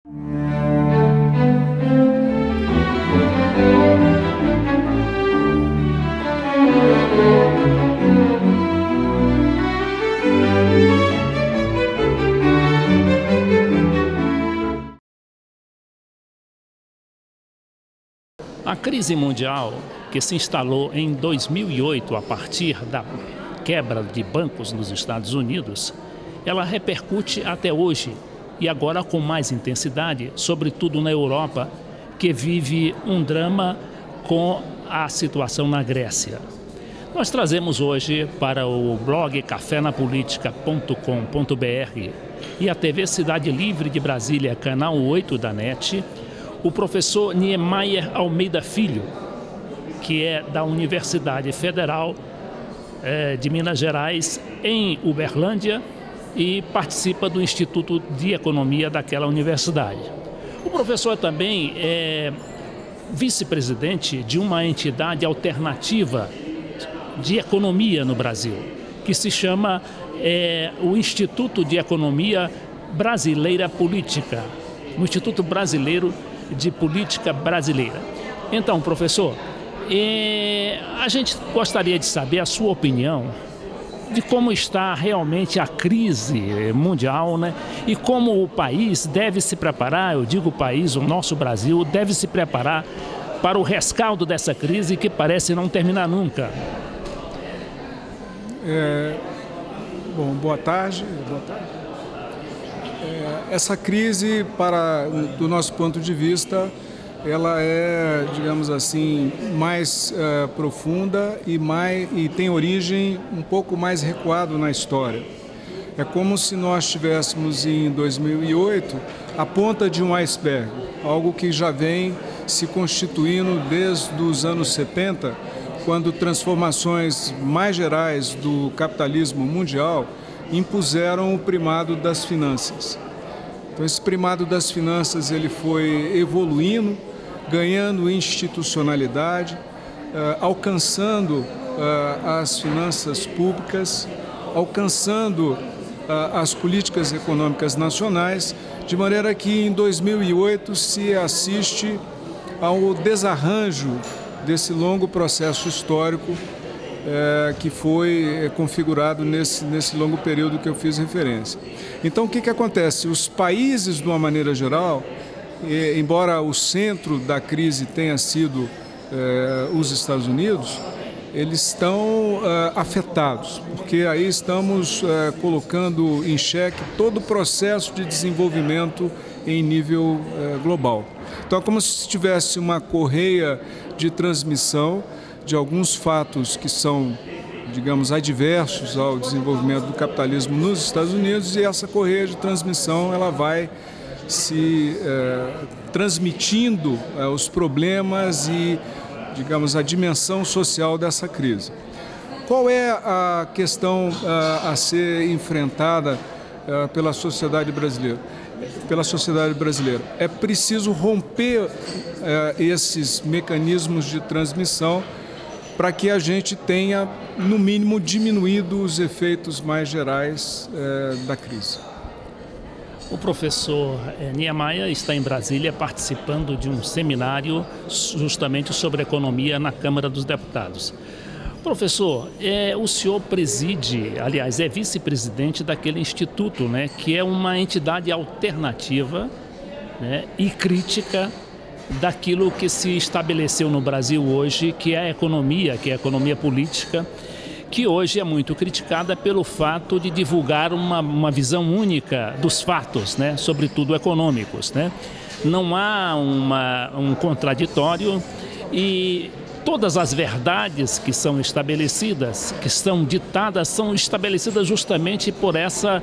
A crise mundial, que se instalou em 2008 a partir da quebra de bancos nos Estados Unidos, ela repercute até hoje e agora com mais intensidade, sobretudo na Europa, que vive um drama com a situação na Grécia. Nós trazemos hoje para o blog cafenapolitica.com.br e a TV Cidade Livre de Brasília, canal 8 da NET, o professor Niemeyer Almeida Filho, que é da Universidade Federal de Minas Gerais, em Uberlândia, e participa do Instituto de Economia daquela universidade. O professor também é vice-presidente de uma entidade alternativa de economia no Brasil, que se chama o Instituto de Economia Brasileira Política, o Instituto Brasileiro de Política Brasileira. Então, professor, a gente gostaria de saber a sua opinião de como está realmente a crise mundial, né? E como o país deve se preparar, eu digo o país, o nosso Brasil, deve se preparar para o rescaldo dessa crise que parece não terminar nunca. Bom, boa tarde. Essa crise, do nosso ponto de vista, ela é, digamos assim, mais profunda e tem origem um pouco mais recuado na história. É como se nós estivéssemos em 2008 a ponta de um iceberg, algo que já vem se constituindo desde os anos 70, quando transformações mais gerais do capitalismo mundial impuseram o primado das finanças. Então, esse primado das finanças ele foi evoluindo, ganhando institucionalidade, alcançando as finanças públicas, alcançando as políticas econômicas nacionais, de maneira que em 2008 se assiste ao desarranjo desse longo processo histórico que foi configurado nesse longo período que eu fiz referência. Então, o que acontece? Os países, de uma maneira geral, embora o centro da crise tenha sido os Estados Unidos, eles estão afetados, porque aí estamos colocando em xeque todo o processo de desenvolvimento em nível global. Então, é como se tivesse uma correia de transmissão de alguns fatos que são, digamos, adversos ao desenvolvimento do capitalismo nos Estados Unidos, e essa correia de transmissão ela vai se transmitindo os problemas e, digamos, a dimensão social dessa crise. Qual é a questão a ser enfrentada pela sociedade brasileira? É preciso romper esses mecanismos de transmissão para que a gente tenha, no mínimo, diminuído os efeitos mais gerais da crise. O professor Niemeyer está em Brasília participando de um seminário justamente sobre economia na Câmara dos Deputados. Professor, o senhor preside, aliás, é vice-presidente daquele instituto, né, que é uma entidade alternativa, né, e crítica daquilo que se estabeleceu no Brasil hoje, que é a economia política, que hoje é muito criticada pelo fato de divulgar uma visão única dos fatos, né, sobretudo econômicos, né? Não há um contraditório e todas as verdades que são estabelecidas, que são ditadas, são estabelecidas justamente por essa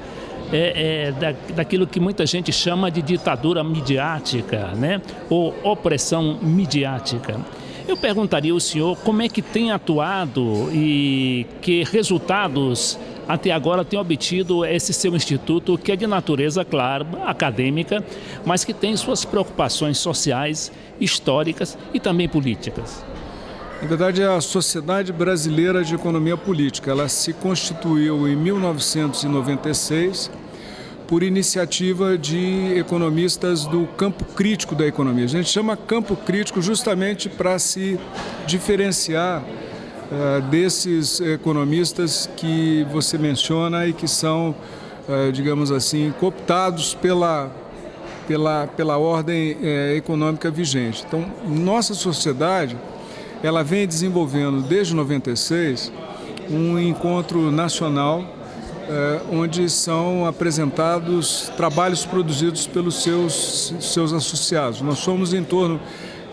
daquilo que muita gente chama de ditadura midiática, né? Ou opressão midiática. Eu perguntaria ao senhor como é que tem atuado e que resultados até agora tem obtido esse seu instituto, que é de natureza, claro, acadêmica, mas que tem suas preocupações sociais, históricas e também políticas. Na verdade, a Sociedade Brasileira de Economia Política, ela se constituiu em 1996 por iniciativa de economistas do campo crítico da economia. A gente chama campo crítico justamente para se diferenciar desses economistas que você menciona e que são, digamos assim, cooptados pela ordem econômica vigente. Então, nossa sociedade, ela vem desenvolvendo desde 96 um encontro nacional onde são apresentados trabalhos produzidos pelos seus associados. Nós somos em torno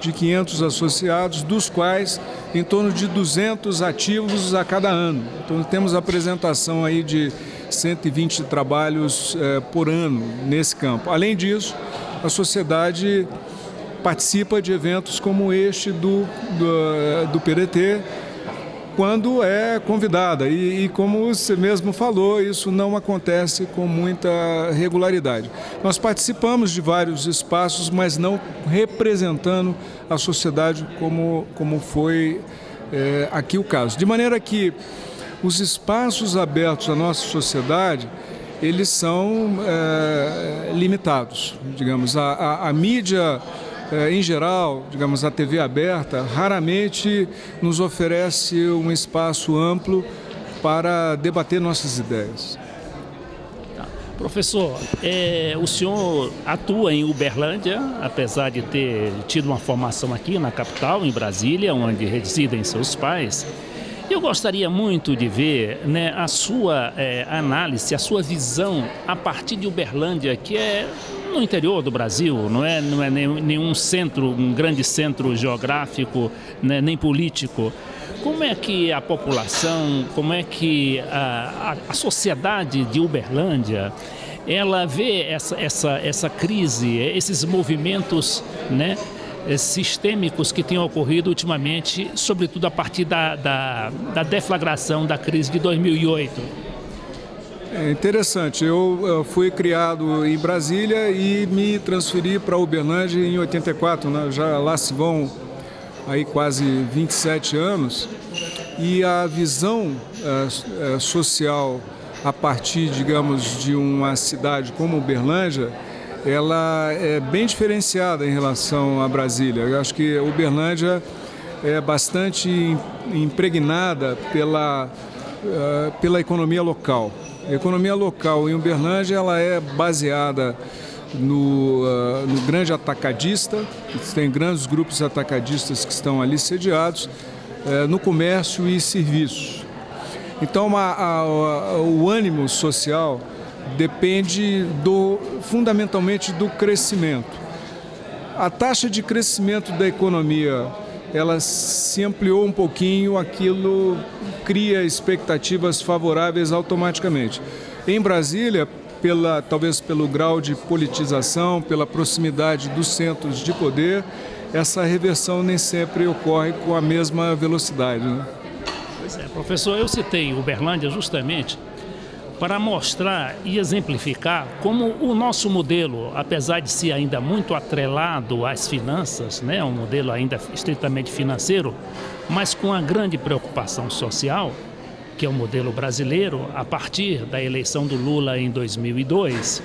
de 500 associados, dos quais em torno de 200 ativos a cada ano. Então temos apresentação aí de 120 trabalhos por ano nesse campo. Além disso, a sociedade participa de eventos como este do PDT, quando é convidada. E como você mesmo falou, isso não acontece com muita regularidade. Nós participamos de vários espaços, mas não representando a sociedade como foi aqui o caso. De maneira que os espaços abertos à nossa sociedade, eles são limitados. Digamos, a mídia em geral, digamos, a TV aberta, raramente nos oferece um espaço amplo para debater nossas ideias. Professor, o senhor atua em Uberlândia, apesar de ter tido uma formação aqui na capital, em Brasília, onde residem seus pais. Eu gostaria muito de ver, né, a sua análise, a sua visão a partir de Uberlândia, que é no interior do Brasil, não é nenhum centro, um grande centro geográfico, né, nem político. Como é que a população, como é que a sociedade de Uberlândia, ela vê essa crise, esses movimentos, né, sistêmicos que têm ocorrido ultimamente, sobretudo a partir da deflagração da crise de 2008? É interessante, eu fui criado em Brasília e me transferi para Uberlândia em 84, né? Já lá se vão aí quase 27 anos, e a visão social a partir, digamos, de uma cidade como Uberlândia, ela é bem diferenciada em relação a Brasília. Eu acho que Uberlândia é bastante impregnada pela economia local. A economia local em Uberlândia, ela é baseada no grande atacadista, tem grandes grupos atacadistas que estão ali sediados, no comércio e serviços. Então, o ânimo social depende fundamentalmente do crescimento. A taxa de crescimento da economia, ela se ampliou um pouquinho, aquilo cria expectativas favoráveis automaticamente. Em Brasília, talvez pelo grau de politização, pela proximidade dos centros de poder, essa reversão nem sempre ocorre com a mesma velocidade, né? Pois é, professor, eu citei Uberlândia justamente para mostrar e exemplificar como o nosso modelo, apesar de ser ainda muito atrelado às finanças, né, um modelo ainda estritamente financeiro, mas com a grande preocupação social, que é o modelo brasileiro, a partir da eleição do Lula em 2002,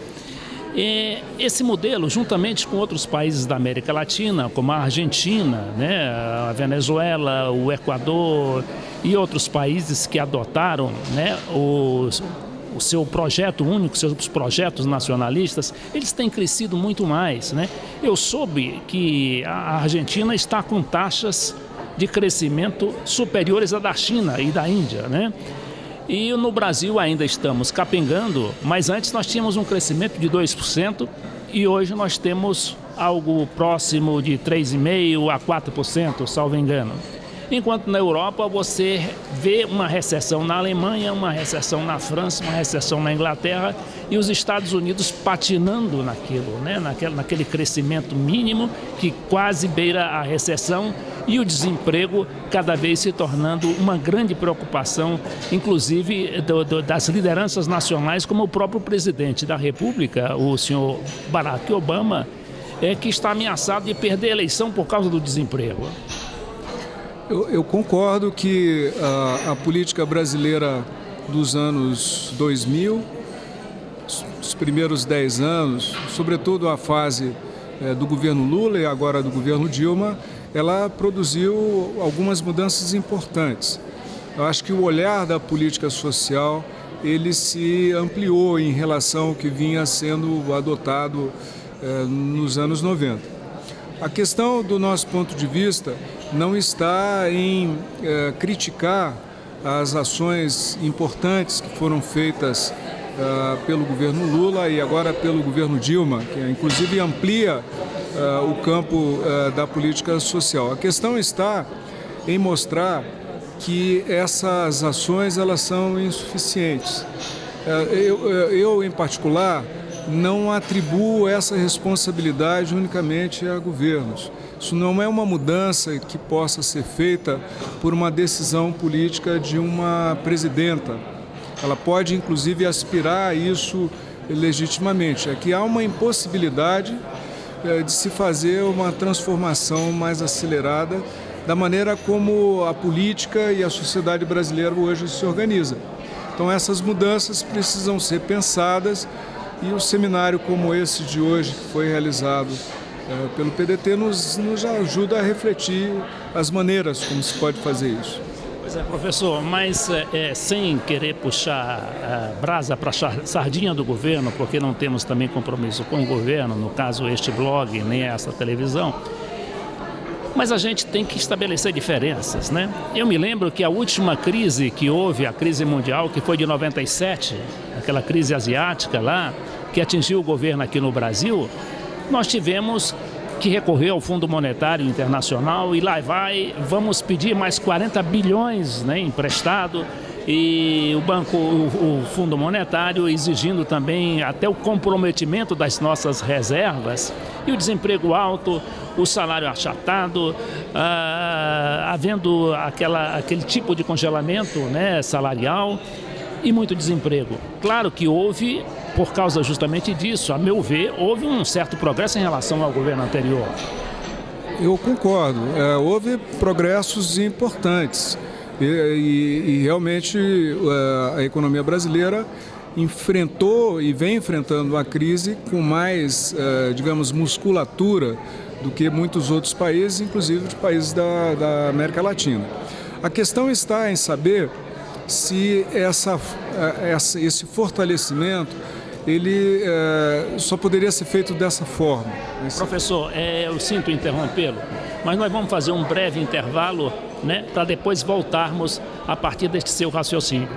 esse modelo, juntamente com outros países da América Latina, como a Argentina, né, a Venezuela, o Equador e outros países que adotaram, né, o seu projeto único, seus projetos nacionalistas, eles têm crescido muito mais, né? Eu soube que a Argentina está com taxas de crescimento superiores à da China e da Índia, né? E no Brasil ainda estamos capengando, mas antes nós tínhamos um crescimento de 2% e hoje nós temos algo próximo de 3,5% a 4%, salvo engano. Enquanto na Europa você vê uma recessão na Alemanha, uma recessão na França, uma recessão na Inglaterra e os Estados Unidos patinando naquilo, né? Naquele crescimento mínimo que quase beira a recessão e o desemprego cada vez se tornando uma grande preocupação, inclusive das lideranças nacionais, como o próprio presidente da República, o senhor Barack Obama, que está ameaçado de perder a eleição por causa do desemprego. Eu concordo que a política brasileira dos anos 2000 os primeiros 10 anos, sobretudo a fase do governo Lula e agora do governo Dilma, ela produziu algumas mudanças importantes. Eu acho que o olhar da política social ele se ampliou em relação ao que vinha sendo adotado nos anos 90. A questão, do nosso ponto de vista, não está em criticar as ações importantes que foram feitas pelo governo Lula e agora pelo governo Dilma, que inclusive amplia o campo da política social. A questão está em mostrar que essas ações elas são insuficientes. Eu, em particular, não atribuo essa responsabilidade unicamente a governos. Isso não é uma mudança que possa ser feita por uma decisão política de uma presidenta. Ela pode, inclusive, aspirar a isso legitimamente. É que há uma impossibilidade de se fazer uma transformação mais acelerada da maneira como a política e a sociedade brasileira hoje se organiza. Então essas mudanças precisam ser pensadas e o seminário como esse de hoje, que foi realizado pelo PDT, nos ajuda a refletir as maneiras como se pode fazer isso. Pois é, professor, mas sem querer puxar brasa para a sardinha do governo, porque não temos também compromisso com o governo, no caso este blog, nem esta televisão, mas a gente tem que estabelecer diferenças, né? Eu me lembro que a última crise que houve, a crise mundial, que foi de 97, aquela crise asiática lá, que atingiu o governo aqui no Brasil, nós tivemos que recorrer ao Fundo Monetário Internacional e lá vamos pedir mais 40 bilhões, né, emprestado, e o Fundo Monetário exigindo também até o comprometimento das nossas reservas, e o desemprego alto, o salário achatado, havendo aquele tipo de congelamento, né, salarial e muito desemprego. Claro que houve, por causa justamente disso, a meu ver, houve um certo progresso em relação ao governo anterior. Eu concordo, houve progressos importantes e realmente a economia brasileira enfrentou e vem enfrentando a crise com mais, digamos, musculatura do que muitos outros países, inclusive de países da América Latina. A questão está em saber se esse fortalecimento ele só poderia ser feito dessa forma. Professor, eu sinto interrompê-lo, mas nós vamos fazer um breve intervalo, né, para depois voltarmos a partir deste seu raciocínio.